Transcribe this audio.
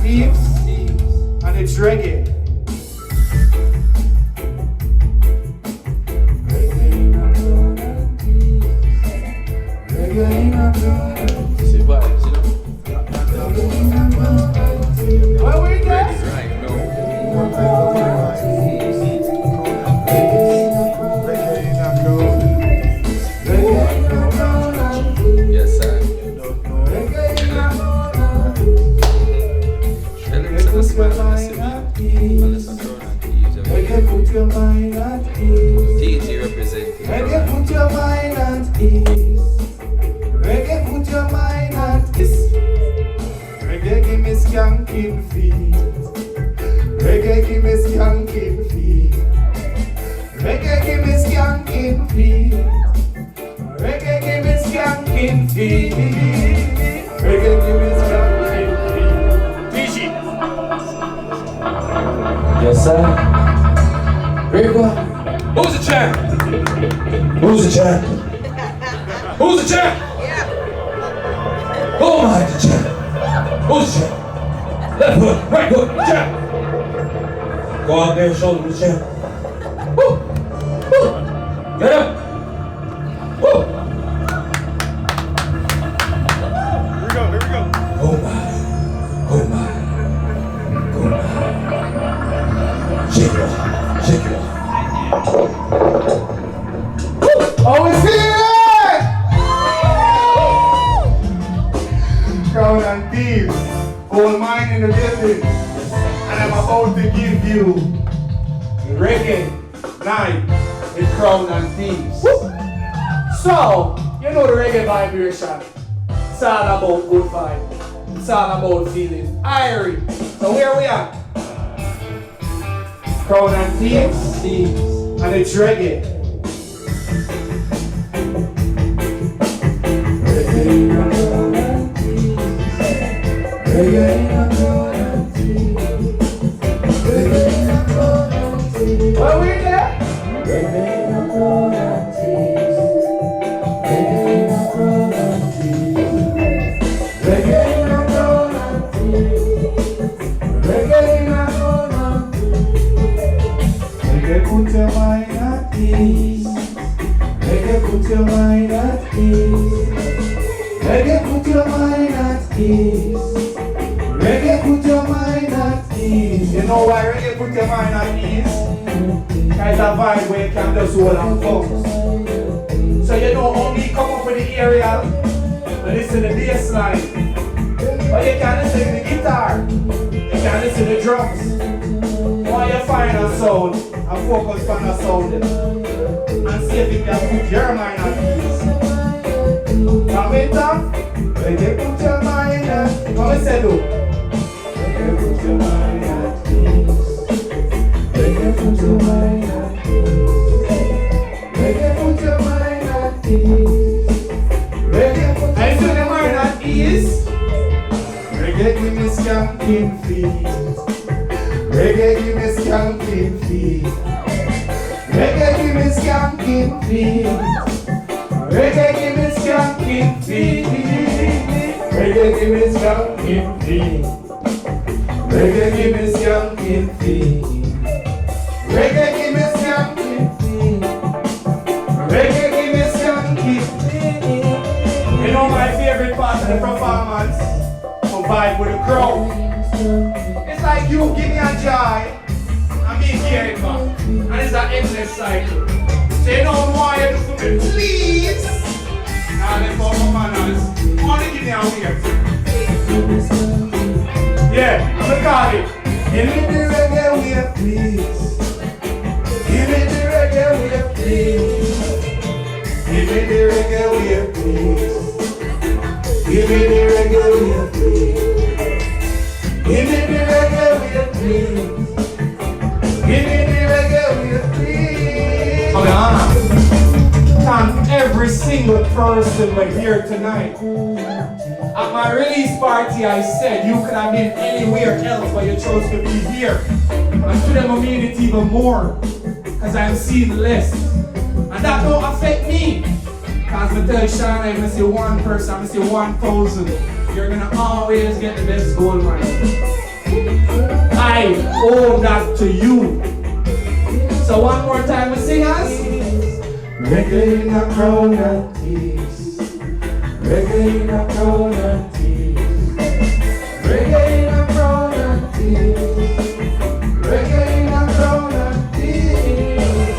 Thieves, and it's reggae. See vibes, you know? Where we go? Right, no. Yes, sir. Tell him to the smile and see me. Unless I'm throwing on Thieves. Put your mind at ease. Thieves representing. Reggae, put your mind at ease. Reggae, put your mind at ease. Reggae, give me skanking feet. Reggae, give me skanking feet. Reggae, give me skanking feet. Reggae, give me skanking feet. Reggae, give me skanking feet. Fiji. Yes, sir. Reggae. Who's the champ? Who's the champ? Who's the champ? Who am I, the champ? Who's the champ? Left hook, right hook, champ. Go out there and show them the champ. Woo! Woo! Get up! Woo! Here we go, here we go. Oh my. Oh my. Oh my. Shake it off. Shake it off. Oh, we feel it! Crown and Thieves, gold mine in the building, and I'm about to give you reggae night in Crown and Thieves. So, you know the reggae vibration. It's all about good vibe. It's all about feeling Irie. So where we at? Crown and Thieves, and it's reggae. Where we there? Put your mind at ease. Reggae, put your mind at ease. Reggae, put your mind at ease. Reggae, put your mind at ease. You know why reggae put your mind at ease? Kind of vibe where you can just hold and focus. So you know how we come up with the area and listen to the bass line. But you can listen to the guitar. You can listen to the drums. While you find a sound and focus on the sound and see if you can put your mind at ease. Come in, Tom. Reggae, put your mind at ease. Come and say, do. Reggae, put your mind at ease. Reggae, put your mind at ease. Reggae, put your mind at ease. Reggae, put your mind at ease. Reggae, give me skanking feet. Reggae, give me skanking feet. Reggae, give me skanking feet. Reggae, give me skanking feet. Reggae, give me skanking feet. Reggae, give me skanking feet. Reggae, give me skanking feet. Reggae, give me skanking feet. You know my favorite part of the performance? To vibe with the crowd. It's like you give me a joy and me get it back. And it's an endless cycle. So you know why you do for me, please. Now let's go for manners. Only give me a weird. Yeah, I'm gonna call it. Give me the reggae weird, please. Give me the reggae weird, please. Give me the reggae weird, please. Give me the reggae weird, please. Give me the reggae weird, please. Give me the reggae weird, please. Okay, thank every single person we're here tonight. At my release party, I said you could have been anywhere else, but you chose to be here. And to them, I mean it even more, because I'm seeing less. And that don't affect me. Because I tell Shana, if I see one person, I see 1,000, you're going to always get the best gold mine. I owe that to you. So one more time, we sing us. Reggae in a crown of thieves. Reggae in a crown of